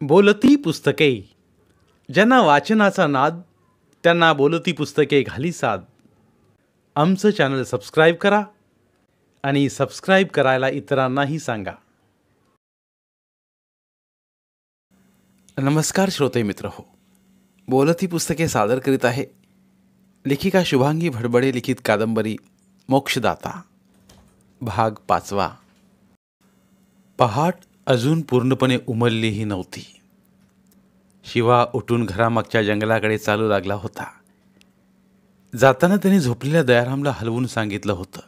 बोलती पुस्तके. ज्यांना वाचनाचा नाद त्यांना बोलती पुस्तके घाली साद. आमचं चॅनल सबस्क्राईब करा आणि सबस्क्राईब करायला इतरांनाही सांगा. नमस्कार श्रोते मित्र हो, बोलती पुस्तके सादर करीत आहे लेखिका शुभांगी भडबडे लिखित कादंबरी मोक्षदाता, भाग 5. पहाट अजून पूर्णपणे उमललीही नव्हती. शिवा उठून घरामागच्या जंगलाकडे चालू लागला होता. जाताना त्याने झोपलेल्या दयारामला हलवून सांगितलं होतं.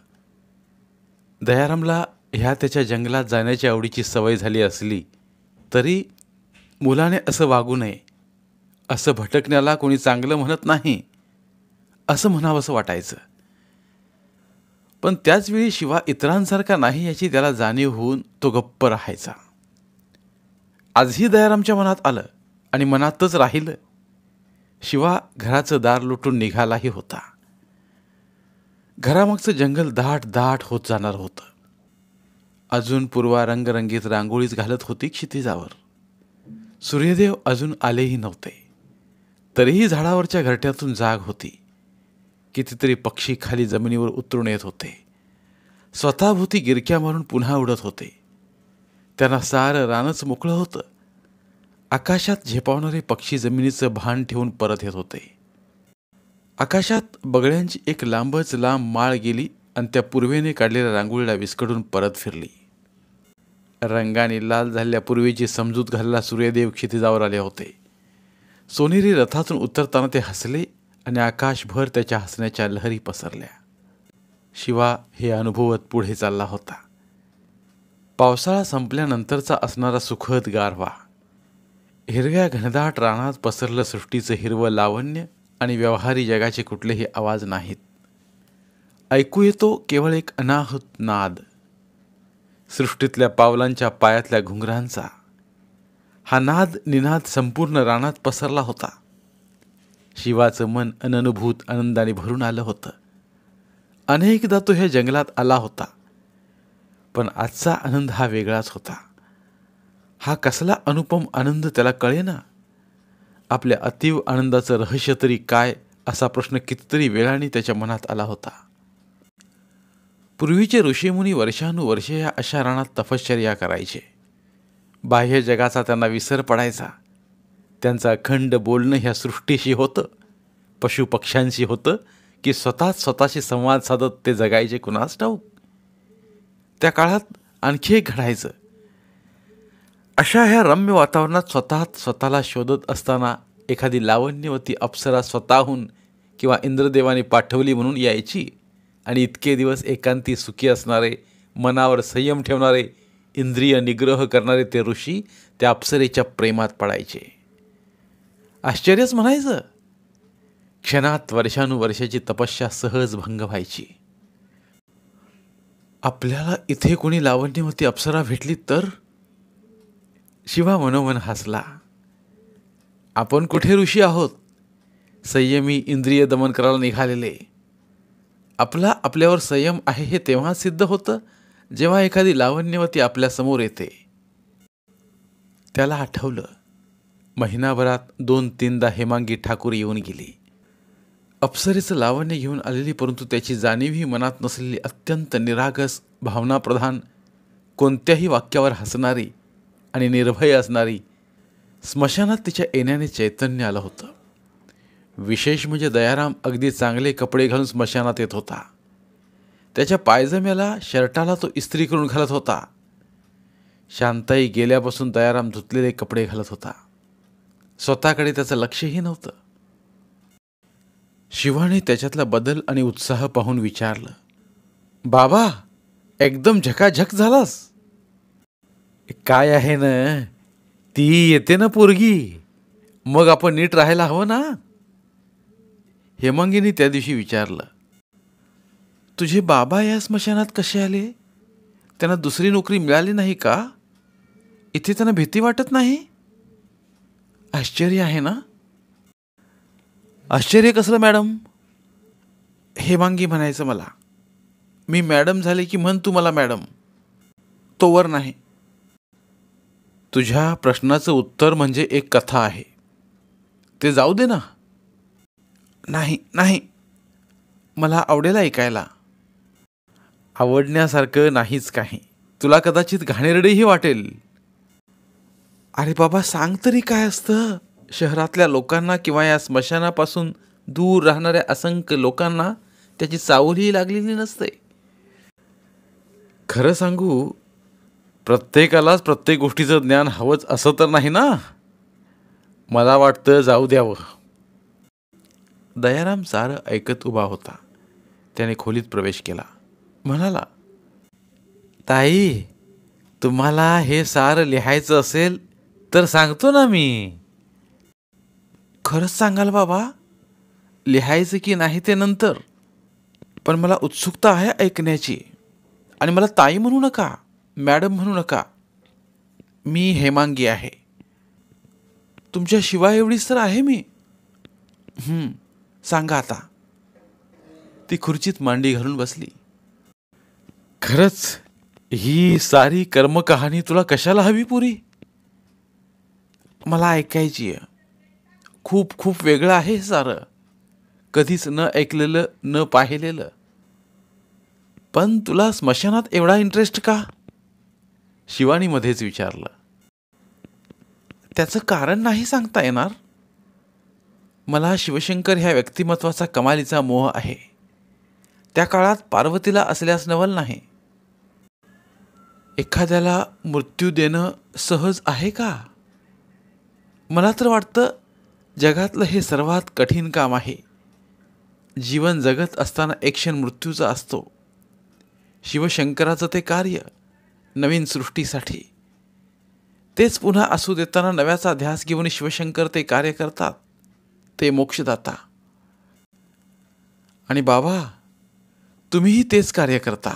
दयारामला ह्या त्याच्या जंगलात जाण्याची आवडीची सवय झाली असली तरी मुलाने असं वागू नये, असं भटकण्याला कोणी चांगलं म्हणत नाही असं म्हणावंसं वाटायचं. पण त्याचवेळी शिवा इतरांसारखा नाही याची त्याला जाणीव होऊन तो गप्प राहायचा. आजही दयारामच्या मनात आलं आणि मनातच राहिलं. शिवा घराचं दार लुटून निघालाही होता. घरामागचं जंगल दाट दाट होत जाणार होतं. अजून पूर्वा रंगरंगीत रांगोळीच घालत होती क्षितिजावर. सूर्यदेव अजून आलेही नव्हते. तरीही झाडावरच्या घरट्यातून जाग होती. कितीतरी पक्षी खाली जमिनीवर उतरून येत होते. स्वतःभोवती गिरक्या मारून पुन्हा उडत होते. त्यांना सारं रानच मोकळं होतं. आकाशात झेपावणारे पक्षी जमिनीचं भान ठेवून परत येत होते. आकाशात बगड्यांची एक लांबच लांब माळ गेली आणि त्या पूर्वेने काढलेल्या रांगोळीला विस्कटून परत फिरली. रंगाने लाल झालेल्या पूर्वेची समजूत घालायला सूर्यदेव क्षितिजावर आले होते. सोनेरी रथातून उतरताना ते हसले आणि आकाशभर त्याच्या हसण्याच्या लहरी पसरल्या. शिवा हे अनुभवत पुढे चालला होता. पावसाळा संपल्यानंतरचा असणारा सुखद गारवा, हिरव्या घनदाट रानात पसरलं सृष्टीचं हिरवं लावण्य आणि व्यवहारी जगाचे कुठलेही आवाज नाहीत. ऐकू येतो केवळ एक अनाहूत नाद, सृष्टीतल्या पावलांच्या पायातल्या घुंगरांचा. हा नाद निनाद संपूर्ण रानात पसरला होता. शिवाचं मन अननुभूत आनंदाने भरून आलं होतं. अनेकदा तो ह्या जंगलात आला होता, पण आजचा आनंद हा वेगळाच होता. हा कसला अनुपम आनंद त्याला कळेना. आपल्या अतीव आनंदाचं रहस्य तरी काय, असा प्रश्न कितीतरी वेळाने त्याच्या मनात आला होता. पूर्वीचे ऋषीमुनी वर्षानुवर्षे या अशा रानात तपश्चर्या करायचे. बाह्य जगाचा त्यांना विसर पडायचा. त्यांचं अखंड बोलणं ह्या सृष्टीशी होतं, पशुपक्ष्यांशी होतं, की स्वतःशी संवाद साधत ते जगायचे कुणास ठाऊक. त्या काळात आणखी एक घडायचं. अशा ह्या रम्य वातावरणात स्वतःला शोधत असताना एखादी लावण्यवती अप्सरा स्वतःहून किंवा इंद्रदेवाने पाठवली म्हणून यायची आणि इतके दिवस एकांती सुखी असणारे, मनावर संयम ठेवणारे, इंद्रिय निग्रह करणारे ते ऋषी त्या अप्सरेच्या प्रेमात पडायचे. आश्चर्यच म्हणायचं. क्षणात वर्षानुवर्षाची तपस्या सहज भंग व्हायची. आपल्याला इथे कोणी लावण्यवती अप्सरा भेटली तर? शिवा मनोमन हसला. आपण कुठे ऋषी आहोत, संयमी इंद्रिय दमन करायला निघालेले. आपला आपल्यावर संयम आहे हे तेव्हा सिद्ध होतं जेव्हा एखादी लावण्यवती आपल्यासमोर येते. त्याला आठवलं, महिनाभरात 2-3दा हेमांगी ठाकूर येऊन गेली. अप्सरेचं लावण्य घेऊन आलेली, परंतु त्याची जाणीवही मनात नसलेली, अत्यंत निरागस, भावनाप्रधान, कोणत्याही वाक्यावर हसणारी आणि निर्भय असणारी. स्मशानात तिच्या येण्याने चैतन्य आलं होतं. विशेष म्हणजे दयाराम अगदी चांगले कपडे घालून स्मशानात येत होता. त्याच्या पायजम्याला, शर्टाला तो इस्त्री करून घालत होता. शांताई गेल्यापासून दयाराम धुतलेले कपडे घालत होता. स्वतःकडे त्याचं लक्षही नव्हतं. शिवाने त्याच्यातला बदल आणि उत्साह पाहून विचारलं, बाबा, एकदम झकाझक झालास. काय आहे ना, ती येते ना पोरगी, मग आपण नीट राहायला हवं ना. हेमांगीने त्या दिवशी विचारलं, तुझे बाबा या स्मशानात कसे आले? त्यांना दुसरी नोकरी मिळाली नाही का? इथे त्यांना भीती वाटत नाही? आश्चर्य आहे ना. आश्चर्य कसलं मॅडम? हेमांगी म्हणायचं मला. मी मॅडम झाले की म्हण तू मला मॅडम. तोवर नाही. तुझ्या प्रश्नाचं उत्तर म्हणजे एक कथा आहे. ते जाऊ दे ना. नाही नाही, मला आवडेल ऐकायला. आवडण्यासारखं नाहीच काही. तुला कदाचित घाणेरडेही वाटेल. अरे बाबा, सांग तरी काय असतं. शहरातल्या लोकांना किंवा या स्मशानापासून दूर राहणाऱ्या असंख्य लोकांना त्याची चावलही लागलेली नसते. खरं सांगू, प्रत्येकालाच प्रत्येक गोष्टीचं ज्ञान हवंच असं तर नाही ना. मला वाटतं जाऊ द्यावं. दयाराम सारं ऐकत उभा होता. त्याने खोलीत प्रवेश केला. म्हणाला, ताई, तुम्हाला हे सारं लिहायचं असेल तर सांगतो ना मी. खरंच सांगाल बाबा? लिहायचं की नाही ते नंतर, पण मला उत्सुकता आहे ऐकण्याची. आणि मला ताई म्हणू नका, मॅडम म्हणू नका. मी हेमांगी आहे. तुमच्या शिवाय एवढीच तर आहे मी. सांगा आता. ती खुर्चीत मांडी घालून बसली. खरंच ही सारी कर्मकहाणी तुला कशाला हवी पुरी? मला ऐकायची आहे. खूप खूप वेगळं आहे हे सारं. कधीच न ऐकलेलं, न पाहिलेलं. पण तुला स्मशानात एवढा इंटरेस्ट का? शिवानी मध्येच विचारलं. त्याचं कारण नाही सांगता येणार. मला शिवशंकर ह्या व्यक्तिमत्वाचा कमालीचा मोह आहे. त्या काळात पार्वतीला असल्यास नवल नाही. एखाद्याला मृत्यू देणं सहज आहे का? मला तर वाटतं जगातलं हे सर्वात कठीण काम आहे. जीवन जगत असताना एक क्षण मृत्यूचा असतो. शिवशंकराचं ते कार्य नवीन सृष्टीसाठी. तेच पुन्हा असू देताना नव्याचा ध्यास घेऊन शिवशंकर ते कार्य करतात. ते मोक्षदाता. आणि बाबा, तुम्हीही तेच कार्य करता.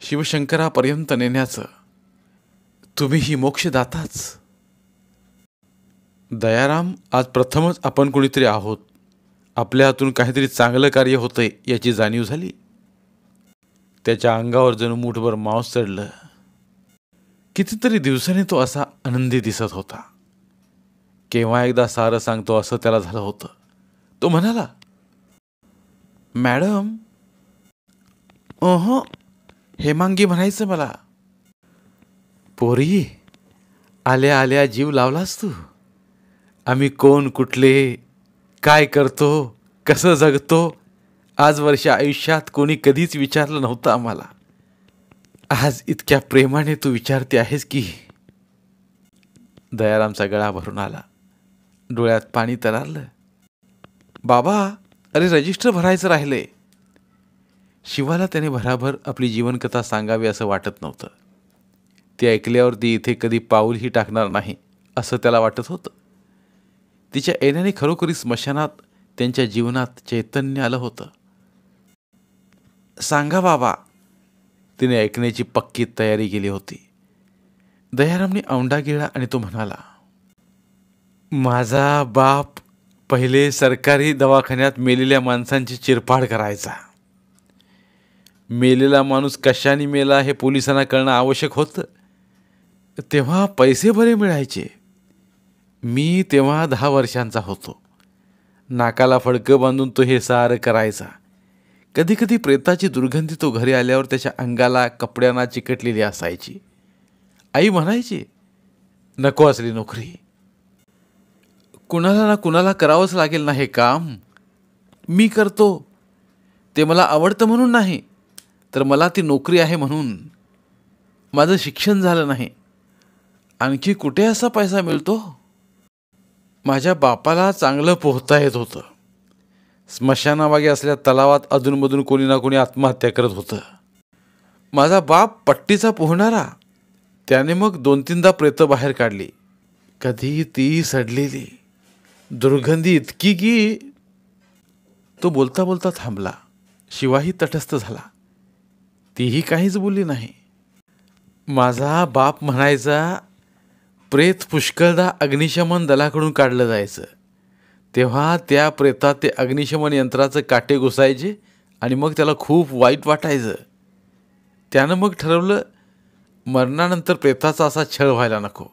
शिवशंकरापर्यंत नेण्याचं. तुम्हीही मोक्षदाताच. दयाराम, आज प्रथमच आपण कोणीतरी आहोत. आपल्या हातून काहीतरी चांगलं कार्य होतंय याची जाणीव झाली. त्याच्या अंगावर जणू मूठभर मांस चढलं. कितीतरी दिवसांनी तो असा आनंदी दिसत होता. केव्हा एकदा सारं सांगतो असं त्याला झालं होतं. तो म्हणाला, मॅडम. हेमांगी म्हणायचं मला. पोरी, आल्या आल्या जीव लावलास तू. आम्ही कोण, कुठले, काय करतो, कसं जगतो, आजवरच्या आयुष्यात कोणी कधीच विचारलं नव्हतं आम्हाला. आज इतक्या प्रेमाने तू विचारते आहेस की. दयारामचा गळा भरून आला. डोळ्यात पाणी तरळलं. बाबा, अरे रजिस्टर भरायचं राहिलंय. शिवाला त्याने भराभर आपली जीवनकथा सांगावी असं वाटत नव्हतं. ती ऐकल्यावर ती इथे कधी पाऊलही टाकणार नाही असं त्याला वाटत होतं. तिच्या येण्याने खरोखरी स्मशानात त्यांच्या जीवनात चैतन्य आलं होतं. सांगा बाबा. तिने ऐकण्याची पक्की तयारी केली होती. दयारामने औंढा गिळला आणि तो म्हणाला, माझा बाप पहिले सरकारी दवाखान्यात मेलेल्या माणसांची चिरफाड करायचा. मेलेला माणूस कशाने मेला हे पोलिसांना कळणं आवश्यक होतं. तेव्हा पैसे बरे मिळायचे. मी तेव्हा 10 वर्षांचा होतो. नाकाला फडकं बांधून तो हे सारं करायचा. कधी कधी प्रेताची दुर्गंधी तो घरी आल्यावर त्याच्या अंगाला, कपड्यांना चिकटलेली असायची. आई म्हणायची, नको असली नोकरी. कुणाला ना कुणाला करावंच लागेल ना हे काम. मी करतो. ते मला आवडतं म्हणून नाही, तर मला ती नोकरी आहे म्हणून. माझं शिक्षण झालं नाही. आणखी कुठे असा पैसा मिळतो? माझ्या बापाला चांगलं पोहता येत होतं. स्मशानामागे असल्या तलावात अधूनमधून कोणी ना कोणी आत्महत्या करत होतं. माझा बाप पट्टीचा पोहणारा. त्याने मग 2-3दा प्रेतं बाहेर काढली. कधी ती सडलेली, दुर्गंधी इतकी की. तो बोलता बोलता थांबला. शिवाही तटस्थ झाला. तीही काहीच बोलली नाही. माझा बाप म्हणायचा, प्रेत पुष्कळदा अग्निशमन दलाकडून काढलं जायचं. तेव्हा त्या प्रेतात ते अग्निशमन यंत्राचं काटे घुसायचे आणि मग त्याला खूप वाईट वाटायचं. त्यानं मग ठरवलं, मरणानंतर प्रेताचा असा छळ व्हायला नको,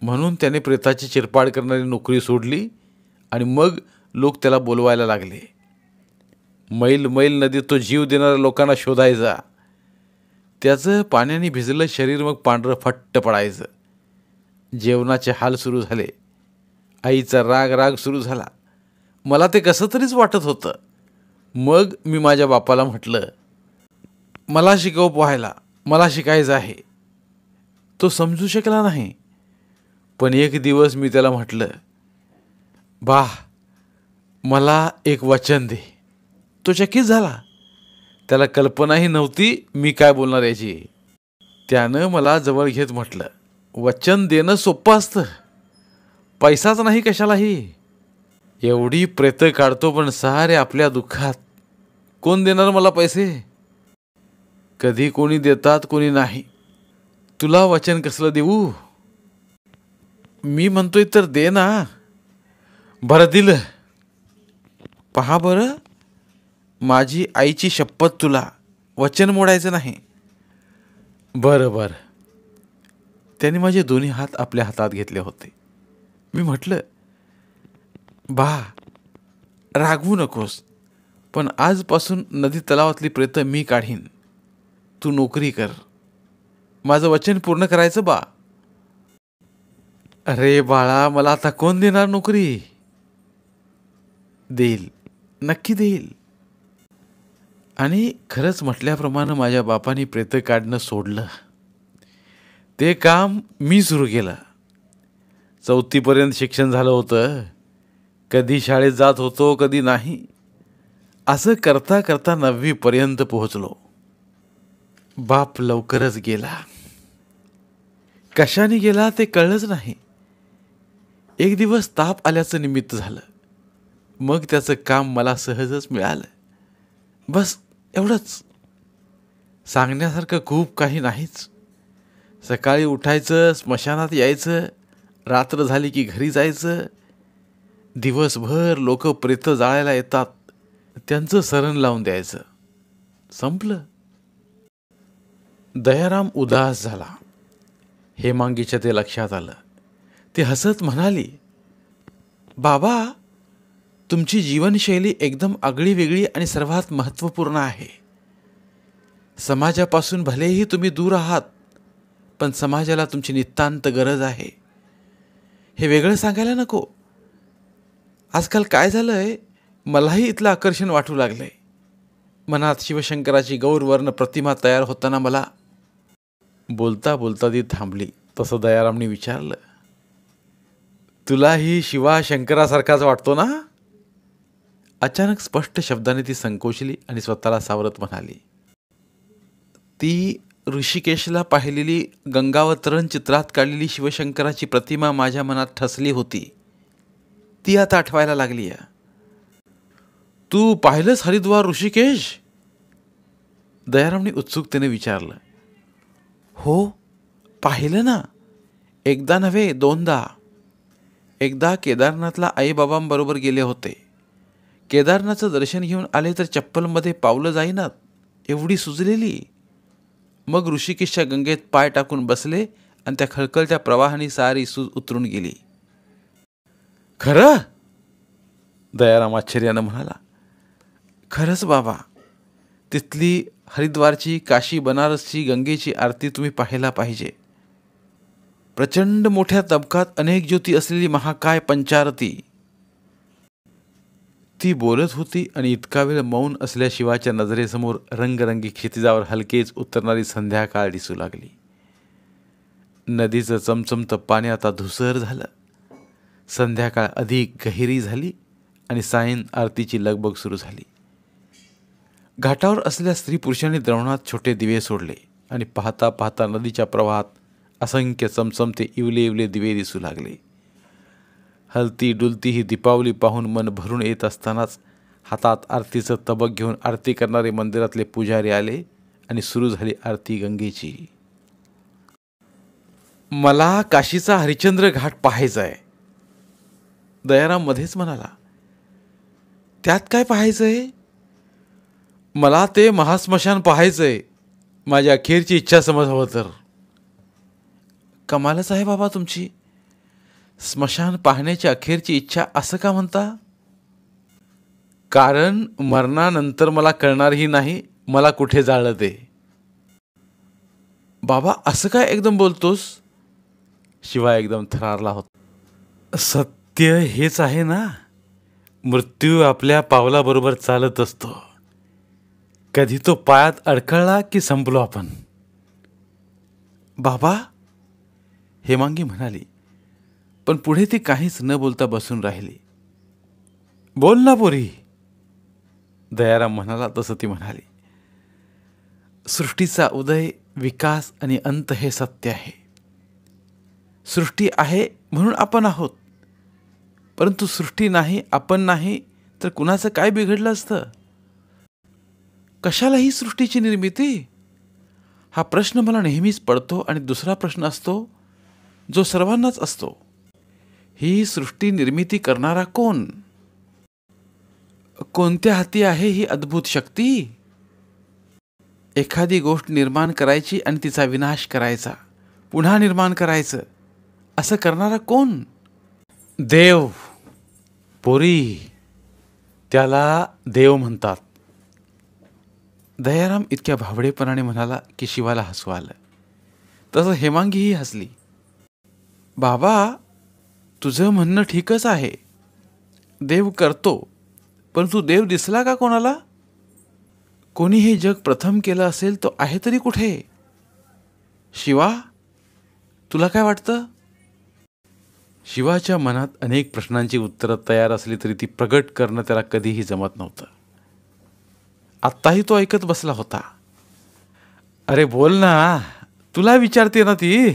म्हणून त्याने प्रेताची चिरपाड करणारी नोकरी सोडली आणि मग लोक त्याला बोलवायला लागले. मैल मैल नदीत तो जीव देणाऱ्या लोकांना शोधायचा. त्याचं पाण्याने भिजलं शरीर मग पांढरं फट्ट पडायचं. जेवणाचे हाल सुरू झाले. आईचा राग राग सुरू झाला. मला ते कसं तरीच वाटत होतं. मग मी माझ्या बापाला म्हटलं, मला शिकव पोहायला, मला शिकायचं आहे. तो समजू शकला नाही. पण एक दिवस मी त्याला म्हटलं, बा, मला एक वचन दे. तो चकित झाला. त्याला कल्पनाही नव्हती मी काय बोलणार याची. त्यानं मला जवळ घेत म्हटलं, वचन देणं सोपं असतं, पैसाच नाही कशालाही. एवढी प्रेतं काढतो पण सारे आपल्या दुःखात. कोण देणार मला पैसे? कधी कोणी देतात, कोणी नाही. तुला वचन कसलं देऊ? मी म्हणतोय तर दे ना. बरं दिलं. पहा बरं, माझी आईची शपथ तुला, वचन मोडायचं नाही. बरं बरं. त्याने माझे दोन्ही हात आपल्या हातात घेतले होते. मी म्हटलं, बा, रागवू नकोस, पण आजपासून नदी तलावातली प्रेतं मी काढीन. तू नोकरी कर. माझं वचन पूर्ण करायचं बा. अरे बाळा, मला आता कोण देणार नोकरी? देईल, नक्की देईल. आणि खरंच म्हटल्याप्रमाणे माझ्या बापाने प्रेतं काढणं सोडलं. ते काम मी सुरू केलं. 4थीपर्यंत शिक्षण झालं होतं. कधी शाळेत जात होतो, कधी नाही. असं करता करता 9वीपर्यंत पोहोचलो. बाप लवकरच गेला. कशाने गेला ते कळलंच नाही. एक दिवस ताप आल्याचं निमित्त झालं. मग त्याचं काम मला सहजच मिळालं. बस एवढंच. सांगण्यासारखं खूप काही नाहीच. सकाळी उठायचं, स्मशानात यायचं, रात्र झाली की घरी जायचं. दिवसभर लोक प्रेतं जाळायला येतात, त्यांचं सरण लावून द्यायचं. संपलं. दयाराम उदास झाला. हेमांगीच्या ते लक्षात आलं. ती हसत म्हणाली, बाबा, तुमची जीवनशैली एकदम आगळी वेगळी आणि सर्वात महत्त्वपूर्ण आहे. समाजापासून भलेही तुम्ही दूर आहात, पण समाजाला तुमची नितांत गरज आहे. हे वेगळं सांगायला नको. आजकाल काय झालंय, मलाही इथलं आकर्षण वाटू लागलंय. मनात शिवशंकराची गौरवर्ण प्रतिमा तयार होताना मला. बोलता बोलता ती थांबली. तसं दयारामने विचारलं, तुलाही शिवा शंकरासारखाच वाटतो ना? अचानक स्पष्ट शब्दाने ती संकोचली आणि स्वतःला सावरत म्हणाली, ती ऋषिकेशला पाहिलेली गंगावतरण चित्रात काढलेली शिवशंकराची प्रतिमा माझ्या मनात ठसली होती. ती आता आठवायला लागली. तू पाहिलंस हरिद्वार, ऋषिकेश? दयारामने उत्सुकतेने विचारलं. हो, पाहिलं ना. एकदा नव्हे, 2दा. एकदा केदारनाथला आईबाबांबरोबर गेले होते. केदारनाथचं दर्शन घेऊन आले तर चप्पलमध्ये पावलं जाईनात, एवढी सुजलेली. मग ऋषिकेशच्या गंगेत पाय टाकून बसले आणि त्या खळखळत्या प्रवाहाने सारी सूज उतरून गेली. खरं? दयाराम आश्चर्यानं म्हणाला. खरंच बाबा. तिथली हरिद्वारची, काशी बनारसची गंगेची आरती तुम्ही पाहायला पाहिजे. प्रचंड मोठ्या तबकात अनेक ज्योती असलेली महाकाय पंचारती. ती बोलत होती आणि इतका वेळ मौन असल्या शिवाच्या नजरेसमोर रंगरंगी क्षितिजावर हलकेच उतरणारी संध्याकाळ दिसू लागली. नदीचं चमचमतं पाणी आता धुसर झालं. संध्याकाळ अधिक गहिरी झाली आणि सायं आरतीची लगबग सुरू झाली. घाटावर असलेल्या स्त्री पुरुषांनी द्रोणात छोटे दिवे सोडले आणि पाहता पाहता नदीच्या प्रवाहात असंख्य चमचमते इवले इवले दिवे दिसू लागले. हलती डुलती ही दीपावली पाहून मन भरून येत असतानाच हातात आरतीचं तबक घेऊन आरती करणारे मंदिरातले पुजारी आले आणि सुरू झाली आरती गंगेची. मला काशीचा हरिश्चंद्र घाट पाहायचा आहे. दयाराम मध्येच म्हणाला. त्यात काय पाहायचंय? मला ते महास्मशान पाहायचंय. माझी अखेरची इच्छा समज हवं तर. कमालच आहे बाबा तुमची. स्मशान पाहण्याची अखेरची इच्छा असं का म्हणता? कारण मरणानंतर मला कळणारही नाही मला कुठे जाळलं ते. बाबा असं काय एकदम बोलतोस? शिवा एकदम थरारला होता. सत्य हेच आहे ना, मृत्यू आपल्या पावलाबरोबर चालत असतो. कधी तो पायात अडखळला की संपलो आपण. बाबा, हेमांगी म्हणाली, पण पुढे ती काहीच न बोलता बसून राहिली. बोल ना पोरी, दयाराम म्हणाला तसं ती म्हणाली. सृष्टीचा उदय, विकास आणि अंत हे सत्य आहे. सृष्टी आहे म्हणून आपण आहोत, परंतु सृष्टी नाही, आपण नाही तर कुणाचं काय बिघडलं असतं? कशाला ही सृष्टीची निर्मिती? हा प्रश्न मला नेहमीच पडतो. आणि दुसरा प्रश्न असतो जो सर्वांनाच असतो, ही सृष्टी निर्मिती करणारा कोण? कोणत्या हाती आहे ही अद्भुत शक्ती? एखादी गोष्ट निर्माण करायची आणि तिचा विनाश करायचा, पुन्हा निर्माण करायचं, असं करणारा कोण? देव. पोरी, त्याला देव म्हणतात. दयाराम इतक्या भाबडेपणाने म्हणाला की शिवाला हसू आलं. तसं हेमांगीही हसली. बाबा, तुझं म्हणणं ठीकच आहे. देव करतो, परंतु देव दिसला का कोणाला? कोणी हे जग प्रथम केलं असेल तो आहे तरी कुठे? शिवा, तुला काय वाटतं? शिवाच्या मनात अनेक प्रश्नांची उत्तरं तयार असली तरी ती प्रगट करणं त्याला कधीही जमत नव्हतं. आत्ताही तो ऐकत बसला होता. अरे बोल ना, तुला विचारते ना ती.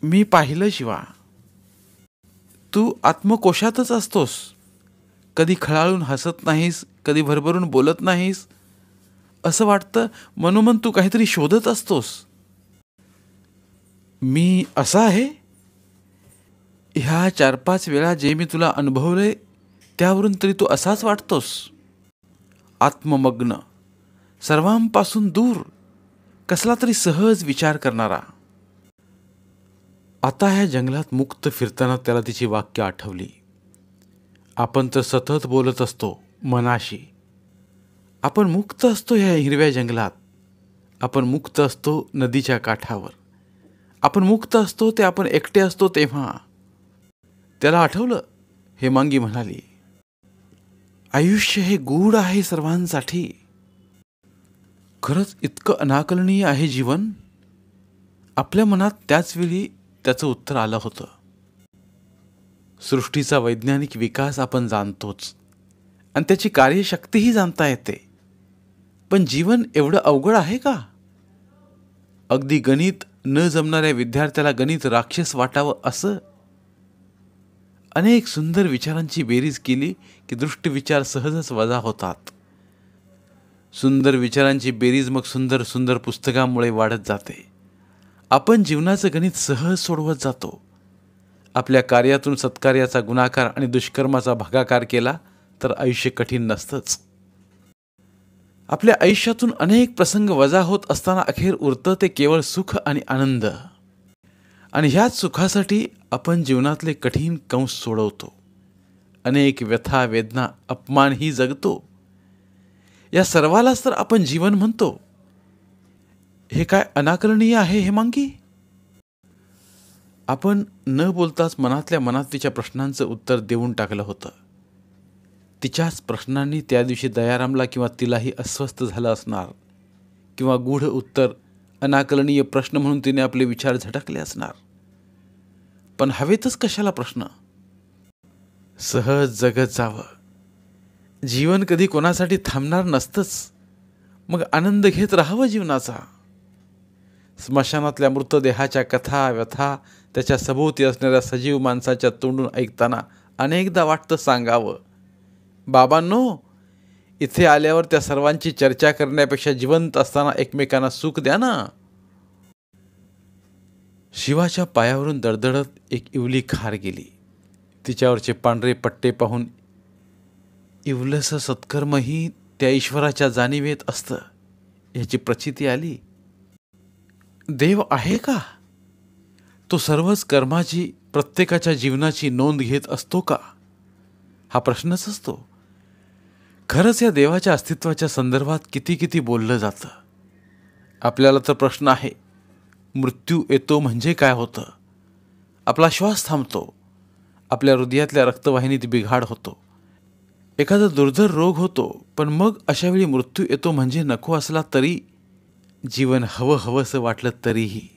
मी पाहिलं शिवा, तू आत्मकोशातच असतोस. कधी खळाळून हसत नाहीस, कधी भरभरून बोलत नाहीस. असं वाटतं मनोमन तू काहीतरी शोधत असतोस. मी असा आहे? ह्या 4-5 वेळा जे मी तुला अनुभवले त्यावरून तरी तू असाच वाटतोस. आत्ममग्न, सर्वांपासून दूर, कसला तरी सहज विचार करणारा. आता ह्या जंगलात मुक्त फिरताना त्याला तिची वाक्य आठवली. आपण तर सतत बोलत असतो मनाशी. आपण मुक्त असतो ह्या हिरव्या जंगलात. आपण मुक्त असतो नदीच्या काठावर. आपण मुक्त असतो ते आपण एकटे असतो तेव्हा. त्याला आठवलं. हेमांगी म्हणाली, आयुष्य हे गूढ आहे सर्वांसाठी. खरंच इतकं अनाकलनीय आहे जीवन? आपल्या मनात त्याच वेळी त्याचं उत्तर आलं होतं. सृष्टीचा वैज्ञानिक विकास आपण जाणतोच आणि त्याची कार्यशक्तीही जाणता येते. पण जीवन एवढं अवघड आहे का? अगदी गणित न जमणाऱ्या विद्यार्थ्याला गणित राक्षस वाटावं असं? अनेक सुंदर विचारांची बेरीज केली की दृष्ट विचार सहजच वजा होतात. सुंदर विचारांची बेरीज मग सुंदर सुंदर पुस्तकांमुळे वाढत जाते. आपण जीवनाचं गणित सहज सोडवत जातो. आपल्या कार्यातून सत्कार्याचा गुणाकार आणि दुष्कर्माचा भागाकार केला तर आयुष्य कठीण नसतंच. आपल्या आयुष्यातून अनेक प्रसंग वजा होत असताना अखेर उरतं ते केवळ सुख आणि आनंद. आणि ह्याच सुखासाठी आपण जीवनातले कठीण कंस सोडवतो. अनेक व्यथा, वेदना, अपमानही जगतो. या सर्वालाच तर आपण जीवन म्हणतो. हे काय अनाकलनीय आहे हेमांगी? आपण न बोलताच मनातल्या मनात तिच्या प्रश्नांचं उत्तर देऊन टाकलं होतं. तिच्याच प्रश्नांनी त्या दिवशी दयारामला किंवा तिलाही अस्वस्थ झालं असणार, किंवा गूढ उत्तर, अनाकलनीय प्रश्न म्हणून तिने आपले विचार झटकले असणार. पण हवेतच कशाला प्रश्न? सहज जगत जावं. जीवन कधी कोणासाठी थांबणार नसतंच. मग आनंद घेत राहावं जीवनाचा. स्मशानातल्या मृतदेहाच्या कथा, व्यथा, त्याच्या सभोवती असणाऱ्या सजीव माणसाच्या तोंडून ऐकताना अनेकदा वाटतं सांगावं, बाबांनो, इथे आल्यावर त्या सर्वांची चर्चा करण्यापेक्षा जिवंत असताना एकमेकांना सुख द्या ना. शिवाच्या पायावरून दडदडत एक इवली खार गेली. तिच्यावरचे पांढरे पट्टे पाहून इवलसं सत्कर्मही त्या ईश्वराच्या जाणीवेत असतं याची प्रचिती आली. देव आहे का? तो सर्वच कर्माची, प्रत्येकाच्या जीवनाची नोंद घेत असतो का? हा प्रश्नच असतो. खरंच या देवाच्या अस्तित्वाच्या संदर्भात किती किती बोललं जातं. आपल्याला तर प्रश्न आहे, मृत्यू येतो म्हणजे काय होतं? आपला श्वास थांबतो, आपल्या हृदयातल्या रक्तवाहिनीत बिघाड होतो, एखादा दुर्धर रोग होतो. पण मग अशावेळी मृत्यू येतो म्हणजे नको असला तरी, जीवन हवं हवंसं वाटलं तरीही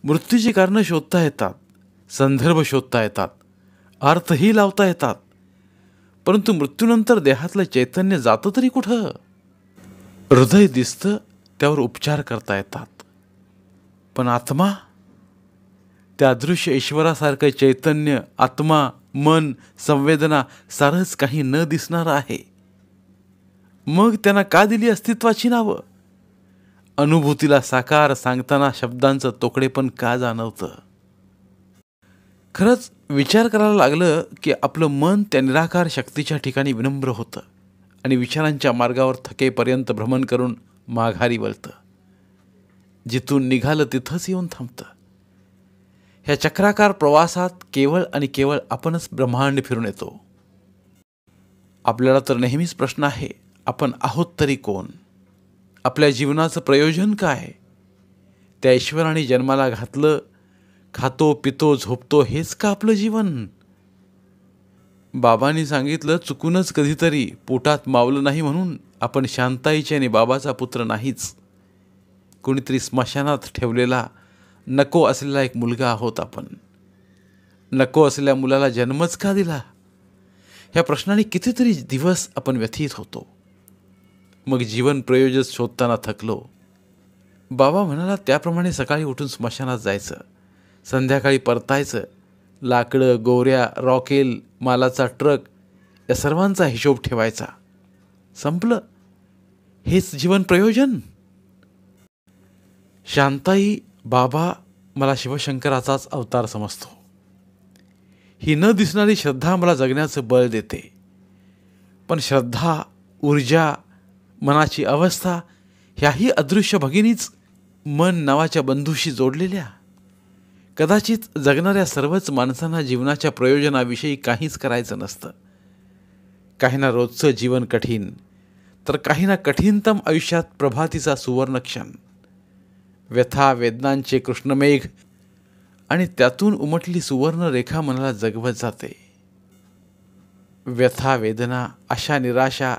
मृत्यूची कारणं शोधता येतात, संदर्भ शोधता येतात, अर्थही लावता येतात. परंतु मृत्यूनंतर देहातलं चैतन्य जातं तरी कुठं? हृदय दिसतं, त्यावर उपचार करता येतात, पण आत्मा, त्या अदृश्य ईश्वरासारखं चैतन्य, आत्मा, मन, संवेदना सारंच काही न दिसणारं आहे. मग त्यांना का दिली अस्तित्वाची नावं? अनुभूतीला साकार सांगताना शब्दांचं तोकडेपण का जाणवतं? खरंच विचार करायला लागलं की आपलं मन त्या निराकार शक्तीच्या ठिकाणी विनम्र होतं आणि विचारांच्या मार्गावर थकेपर्यंत भ्रमण करून माघारी वळतं. जिथून निघालं तिथंच येऊन थांबतं. ह्या चक्राकार प्रवासात केवळ आणि केवळ आपणच ब्रह्मांड फिरून येतो. आपल्याला तर नेहमीच प्रश्न आहे, आपण आहोत तरी कोण? आपल्या जीवनाचं प्रयोजन काय? त्या ईश्वराने जन्माला घातलं, खातो पितो झोपतो हेच का आपलं जीवन? बाबांनी सांगितलं, चुकूनच कधीतरी पोटात मावलं नाही म्हणून आपण शांताईचे आणि बाबाचा पुत्र नाहीच. कुणीतरी स्मशानात ठेवलेला नको असलेला एक मुलगा आहोत आपण. नको असलेल्या मुलाला जन्मच का दिला? ह्या प्रश्नाने कितीतरी दिवस आपण व्यथित होतो. मग जीवन प्रयोजन शोधताना थकलो. बाबा म्हणाला त्याप्रमाणे सकाळी उठून स्मशानात जायचं, संध्याकाळी परतायचं, लाकडं, गोऱ्या, रॉकेल, मालाचा ट्रक या सर्वांचा हिशोब ठेवायचा. संपलं. हेच जीवन प्रयोजन? शांताई बाबा मला शिवशंकराचाच अवतार समजतो. ही न दिसणारी श्रद्धा मला जगण्याचं बळ देते. पण श्रद्धा, ऊर्जा, मनाची अवस्था ह्याही अदृश्य भगिनीच मन नावाच्या बंधूशी जोडलेल्या. कदाचित जगणाऱ्या सर्वच माणसांना जीवनाच्या प्रयोजनाविषयी काहीच करायचं नसतं. काहींना रोजचं जीवन कठीण, तर काहींना कठीणतम आयुष्यात प्रभातीचा सुवर्णक्षण, व्यथा वेदनांचे कृष्णमेघ आणि त्यातून उमटली सुवर्णरेखा मनाला जगवत जाते. व्यथा वेदना, आशा निराशा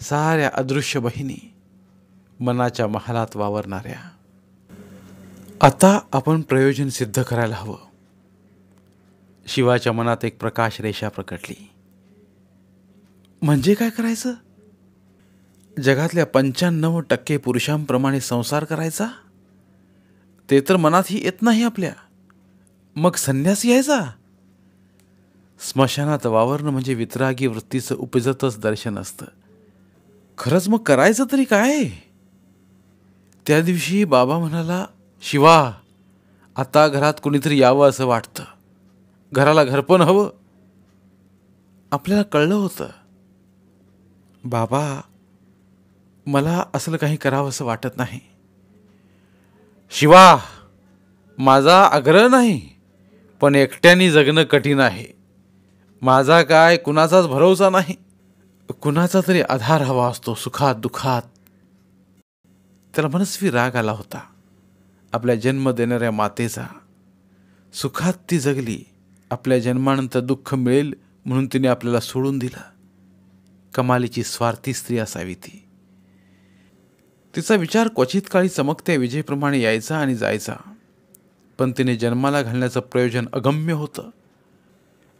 साऱ्या अदृश्य बहिणी मनाच्या महालात वावरणाऱ्या. आता आपण प्रयोजन सिद्ध करायला हवं. शिवाच्या मनात एक प्रकाश रेषा प्रकटली. म्हणजे काय करायचं? जगातल्या 95% पुरुषांप्रमाणे संसार करायचा? ते तर मनातही येत नाही आपल्या. मग संन्यास यायचा? स्मशानात वावरणं म्हणजे वितरागी वृत्तीचं उपजतच दर्शन असतं. खरंच मग करायचं तरी काय? त्या दिवशी बाबा म्हणाला, शिवा, आता घरात कुणीतरी यावं असं वाटतं. घराला घरपण हवं. आपल्याला कळलं होतं, बाबा मला असलं काही करावं असं वाटत नाही. शिवा, माझा आग्रह नाही, पण एकट्याने जगणं कठीण आहे. माझा काय कुणाचाच भरोसा नाही. कुणाचा तरी आधार हवा असतो सुखात दुःखात. त्याला मनस्वी राग आला होता आपल्या जन्म देणाऱ्या मातेचा. सुखात ती जगली, आपल्या जन्मानंतर दुःख मिळेल म्हणून तिने आपल्याला सोडून दिलं. कमालीची स्वार्थी स्त्री असावी ती. तिचा विचार क्वचित काळी चमकत्या विजेप्रमाणे यायचा आणि जायचा. पण तिने जन्माला घालण्याचं प्रयोजन अगम्य होतं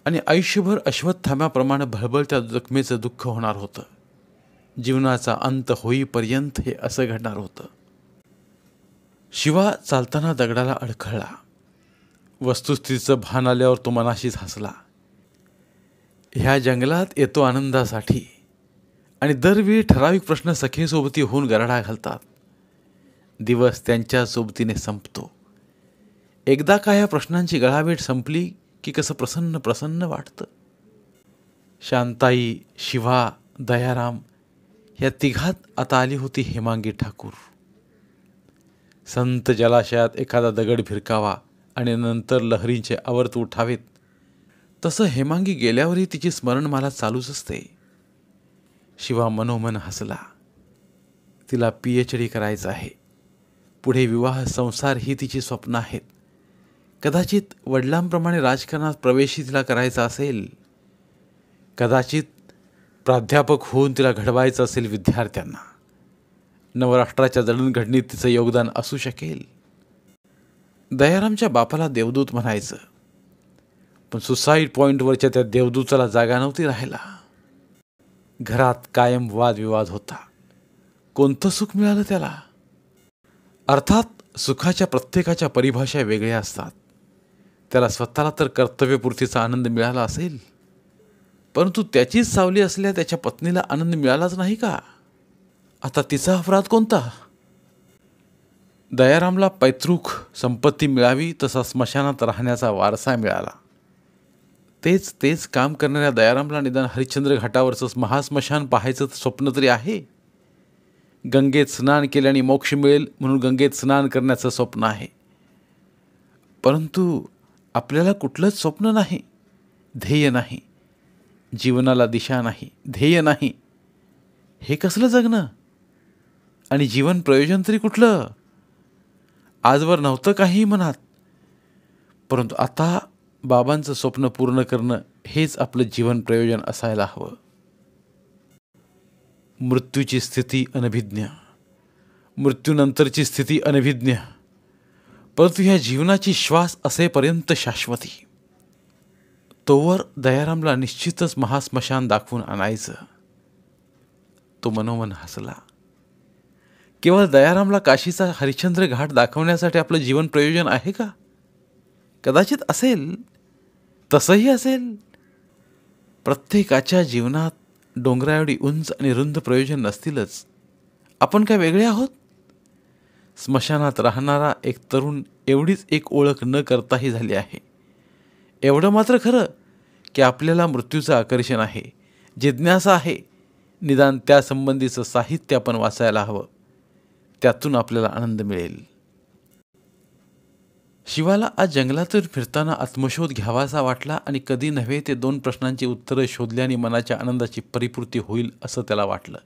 आणि आयुष्यभर अश्वत्थाम्याप्रमाणे भळबळत्या जखमेचं दुःख होणार होतं. जीवनाचा अंत होईपर्यंत हे असं घडणार होतं. शिवा चालताना दगडाला अडखळला. वस्तुस्थितीचं भान आल्यावर तो मनाशीच हसला. ह्या जंगलात येतो आनंदासाठी आणि दरवेळी ठराविक प्रश्न सखेसोबती होऊन गराडा घालतात. दिवस त्यांच्या सोबतीने संपतो. एकदा का ह्या प्रश्नांची गळाभेट संपली की कसं प्रसन्न प्रसन्न वाटतं. शांताई, शिवा, दयाराम ह्या तिघात आता आली होती हेमांगी ठाकूर. संत जलाशयात एखादा दगड भिरकावा आणि नंतर लहरींचे आवर्त उठावेत, तसं हेमांगी गेल्यावरही तिची स्मरणमाला चालूच असते. शिवा मनोमन हसला. तिला PhD करायचं आहे. पुढे विवाह संसार ही तिची स्वप्न आहेत. कदाचित वडिलांप्रमाणे राजकारणात प्रवेशही तिला करायचा असेल. कदाचित प्राध्यापक होऊन तिला घडवायचं असेल विद्यार्थ्यांना. नवराष्ट्राच्या जडणघडणीत तिचं योगदान असू शकेल. दयारामच्या बापाला देवदूत म्हणायचं, पण सुसाईड पॉईंटवरच्या त्या देवदूताला जागा नव्हती राहायला. घरात कायम वादविवाद होता. कोणतं सुख मिळालं त्याला? अर्थात सुखाच्या प्रत्येकाच्या परिभाषा वेगळ्या असतात. त्याला स्वतःला तर कर्तव्यपूर्तीचा आनंद मिळाला असेल, परंतु त्याचीच सावली असलेल्या त्याच्या पत्नीला आनंद मिळालाच नाही का? आता तिचा अपराध कोणता? दयारामला पैतृक संपत्ती मिळावी तसा स्मशानात राहण्याचा वारसा मिळाला. तेच काम करणाऱ्या दयारामला निदान हरिश्चंद्र घाटावरचं महास्मशान पाहायचं स्वप्न तरी आहे. गंगेत स्नान केल्याने मोक्ष मिळेल म्हणून गंगेत स्नान करण्याचं स्वप्न आहे. परंतु आपल्याला कुठलंच स्वप्न नाही, ध्येय नाही, जीवनाला दिशा नाही, ध्येय नाही. हे कसलं जगणं? आणि जीवन प्रयोजन तरी कुठलं? आजवर नव्हतं काही मनात, परंतु आता बाबांचं स्वप्न पूर्ण करणं हेच आपलं जीवन प्रयोजन असायला हवं. मृत्यूची स्थिती अनभिज्ञ, मृत्यूनंतरची स्थिती अनभिज्ञ, परंतु ह्या जीवनाची श्वास असेपर्यंत शाश्वती. तोवर दयारामला निश्चितच महास्मशान दाखवून आणायचं. तो मनोमन हसला. केवळ दयारामला काशीचा हरिश्चंद्र घाट दाखवण्यासाठी आपलं जीवन प्रयोजन आहे का? कदाचित असेल, तसंही असेल. प्रत्येकाच्या जीवनात डोंगराएवढी उंच आणि रुंद प्रयोजन नसतीलच. आपण काय वेगळे आहोत? स्मशानात राहणारा एक तरुण एवढीच एक ओळख न करताही झाली आहे. एवढं मात्र खरं की आपल्याला मृत्यूचं आकर्षण आहे, जिज्ञासा आहे. निदान त्यासंबंधीचं साहित्य आपण वाचायला हवं. त्यातून आपल्याला आनंद मिळेल. शिवाला आज जंगलातून फिरताना आत्मशोध घ्यावासा वाटला आणि कधी नव्हे ते 2 प्रश्नांची उत्तरं शोधल्याने मनाच्या आनंदाची परिपूर्ती होईल असं त्याला वाटलं.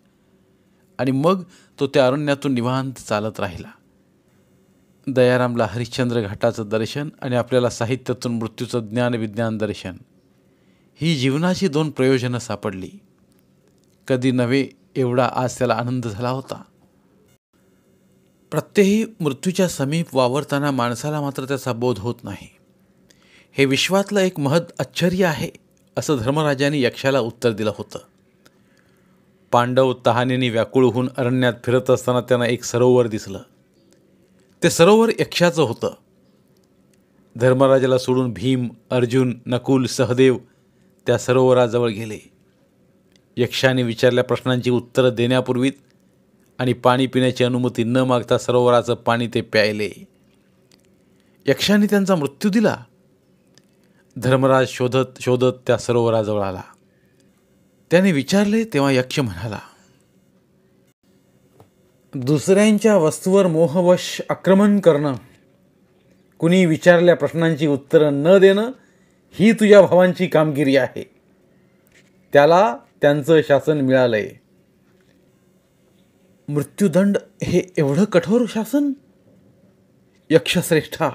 आणि मग तो त्या अरण्यातून निवांत चालत राहिला. दयारामला हरिश्चंद्र घाटाचं दर्शन आणि आपल्याला साहित्यातून मृत्यूचं ज्ञान विज्ञान दर्शन ही जीवनाची 2 प्रयोजनं सापडली. कधी नव्हे एवढा आज त्याला आनंद झाला होता. प्रत्येही मृत्यूच्या समीप वावरताना माणसाला मात्र त्याचा बोध होत नाही. हे विश्वातलं एक महद आश्चर्य आहे असं धर्मराजाने यक्षाला उत्तर दिलं होतं. पांडव तहानेने व्याकुळ होऊन अरण्यात फिरत असताना त्यांना एक सरोवर दिसलं. ते सरोवर यक्षाचं होतं. धर्मराजाला सोडून भीम, अर्जुन, नकुल, सहदेव त्या सरोवराजवळ गेले. यक्षाने विचारल्या प्रश्नांची उत्तरं देण्यापूर्वीच आणि पाणी पिण्याची अनुमती न मागता सरोवराचं पाणी ते प्यायले. यक्षाने त्यांचा मृत्यू दिला. धर्मराज शोधत शोधत त्या सरोवराजवळ आला. त्याने विचारले तेव्हा यक्ष म्हणाला, दुसऱ्यांच्या वस्तूवर मोहवश आक्रमण करणं, कुणी विचारल्या प्रश्नांची उत्तरं न देणं ही तुझ्या भावांची कामगिरी आहे. त्याला त्यांचं शासन मिळालंय. मृत्यूदंड हे एवढं कठोर शासन? यक्षश्रेष्ठा,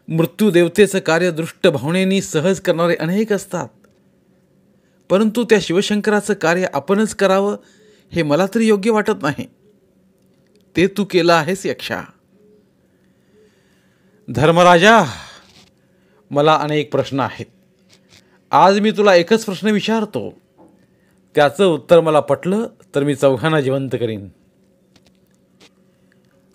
मृत्यूदेवतेचं कार्य दृष्ट भावनेनी सहज करणारे अनेक असतात, परंतु त्या शिवशंकराचं कार्य आपणच करावं हे मला तरी योग्य वाटत नाही. ते तू केलं आहेस यक्षा. धर्मराजा, मला अनेक प्रश्न आहेत. आज मी तुला एकच प्रश्न विचारतो. त्याचं उत्तर मला पटलं तर मी चौघांना जिवंत करीन.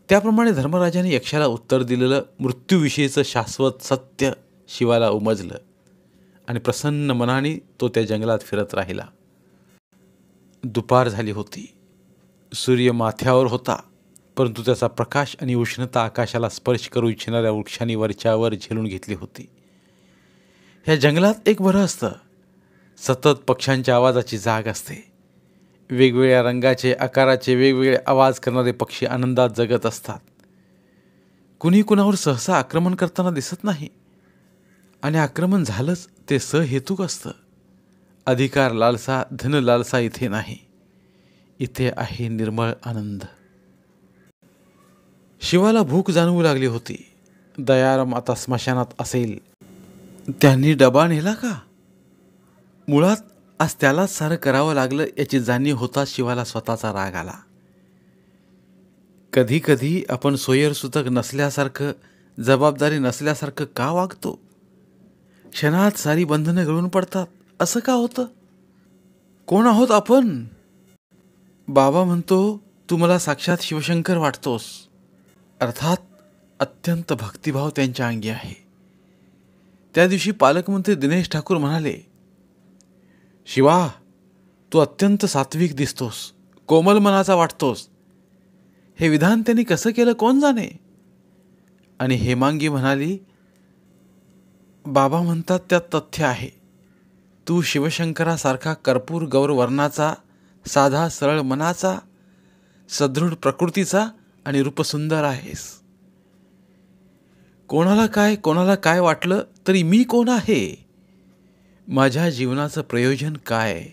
त्याप्रमाणे धर्मराजाने यक्षाला उत्तर दिलेलं मृत्यूविषयीचं शाश्वत सत्य शिवाला उमजलं आणि प्रसन्न मनाने तो त्या जंगलात फिरत राहिला. दुपार झाली होती. सूर्य माथ्यावर होता, परंतु त्याचा प्रकाश आणि उष्णता आकाशाला स्पर्श करू इच्छिणाऱ्या वृक्षांनी वरच्यावर झेलून घेतली होती. ह्या जंगलात एक बरं असतं. सतत पक्ष्यांच्या आवाजाची जाग असते. वेगवेगळ्या रंगाचे, आकाराचे वेगवेगळे आवाज करणारे पक्षी आनंदात जगत असतात. कुणी कुणावर सहसा आक्रमण करताना दिसत नाही, आणि आक्रमण झालंच ते सहेतुक असतं. अधिकार लालसा, धन लालसा इथे नाही. इथे आहे निर्मळ आनंद. शिवाला भूक जाणवू लागली होती. दयाराम आता स्मशानात असेल. त्यांनी डबा नेला का? मुळात आज त्यालाच सारं करावं लागलं याची जाणीव होता शिवाला स्वतःचा राग आला. कधी कधी आपण सोयरसुतक नसल्यासारखं, जबाबदारी नसल्यासारखं का वागतो? क्षणात सारी बंधनं गळून पडतात. असं का होतं? कोण आहोत आपण? बाबा म्हणतो तू मला साक्षात शिवशंकर वाटतोस. अर्थात अत्यंत भक्तिभाव त्यांच्या अंगी आहे. त्या दिवशी पालकमंत्री दिनेश ठाकूर म्हणाले, शिवा, तू अत्यंत सात्विक दिसतोस, कोमल मनाचा वाटतोस. हे विधान त्यांनी कसं केलं कोण जाणे. आणि हेमांगी म्हणाली, बाबा म्हणतात त्यात तथ्य आहे. तू शिवशंकरासारखा कर्पूर गौरवर्णाचा, साधा सरळ मनाचा, सदृढ प्रकृतीचा आणि रूपसुंदर आहेस. कोणाला काय वाटलं तरी मी कोण आहे? माझ्या जीवनाचं प्रयोजन काय?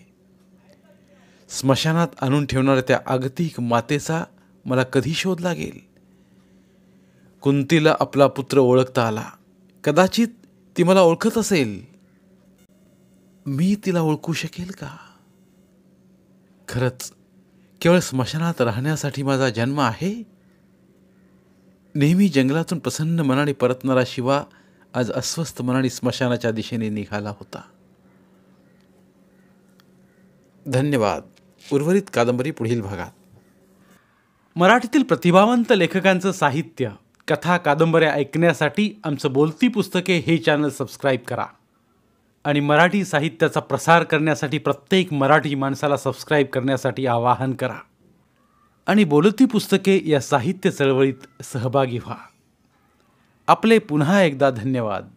स्मशानात आणून ठेवणाऱ्या त्या आगतिक मातेचा मला कधी शोध लागेल? कुंतीला आपला पुत्र ओळखता आला. कदाचित ती मला ओळखत असेल. मी तिला ओळखू शकेल का? खरंच केवळ स्मशानात राहण्यासाठी माझा जन्म आहे? नेहमी जंगलातून प्रसन्न मनाने परतणारा शिवा आज अस्वस्थ मनाने स्मशानाच्या दिशेने निघाला होता. धन्यवाद. उर्वरित कादंबरी पुढील भागात. मराठीतील प्रतिभावंत लेखकांचं साहित्य, कथा, कादंबऱ्या ऐकण्यासाठी आमचं बोलती पुस्तके हे चॅनल सबस्क्राईब करा. आणि मराठी साहित्याचा प्रसार करण्यासाठी प्रत्येक मराठी माणसाला सबस्क्राईब करण्यासाठी आवाहन करा. आणि बोलती पुस्तके या साहित्य चळवळीत सहभागी व्हा. आपले पुन्हा एकदा धन्यवाद.